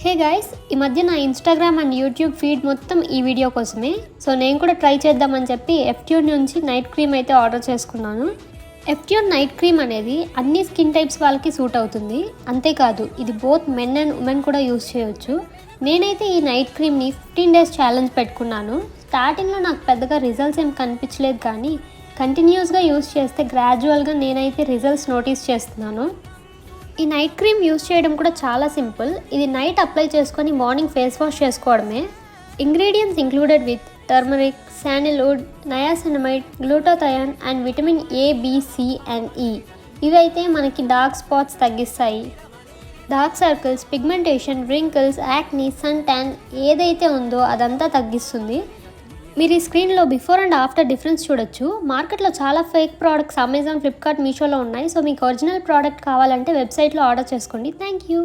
Hey guys, ఈ మధ్య నా ఇన్స్టాగ్రామ్ అండ్ యూట్యూబ్ ఫీడ్ మొత్తం ఈ వీడియో కోసమే. సో నేను కూడా ట్రై చేద్దామని చెప్పి ఎఫ్ట్యూన్ నుంచి నైట్ క్రీమ్ అయితే ఆర్డర్ చేసుకున్నాను. ఎఫ్ట్యూన్ నైట్ క్రీమ్ అనేది అన్ని స్కిన్ టైప్స్ వాళ్ళకి సూట్ అవుతుంది. అంతేకాదు ఇది బోత్ మెన్ అండ్ ఉమెన్ కూడా యూస్ చేయొచ్చు. నేనైతే ఈ నైట్ క్రీమ్ని 15 days ఛాలెంజ్ పెట్టుకున్నాను. స్టార్టింగ్లో నాకు పెద్దగా రిజల్ట్స్ ఏం కనిపించలేదు, కానీ కంటిన్యూస్గా యూస్ చేస్తే గ్రాడ్యువల్గా నేనైతే రిజల్ట్స్ నోటీస్ చేస్తున్నాను. ఈ నైట్ క్రీమ్ యూస్ చేయడం కూడా చాలా సింపుల్. ఇది నైట్ అప్లై చేసుకొని మార్నింగ్ ఫేస్ వాష్ చేసుకోవడమే. Ingredients included with turmeric, sandalwood, niacinamide, glutathione and vitamin A, B, C and E. ఇవైతే మనకి డార్క్ స్పాట్స్ తగ్గిస్తాయి. Dark circles, pigmentation, wrinkles, acne, sun tan ఏదైతే ఉందో అదంతా తగ్గిస్తుంది. మీరు ఈ స్క్రీన్లో బిఫోర్ అండ్ ఆఫ్టర్ డిఫరెన్స్ చూడొచ్చు. మార్కెట్లో చాలా ఫేక్ ప్రోడక్ట్స్ అమెజాన్, ఫ్లిప్కార్ట్, మీషోలో ఉన్నాయి. సో మీకు ఒరిజినల్ ప్రోడక్ట్ కావాలంటే వెబ్సైట్లో ఆర్డర్ చేసుకోండి. Thank you.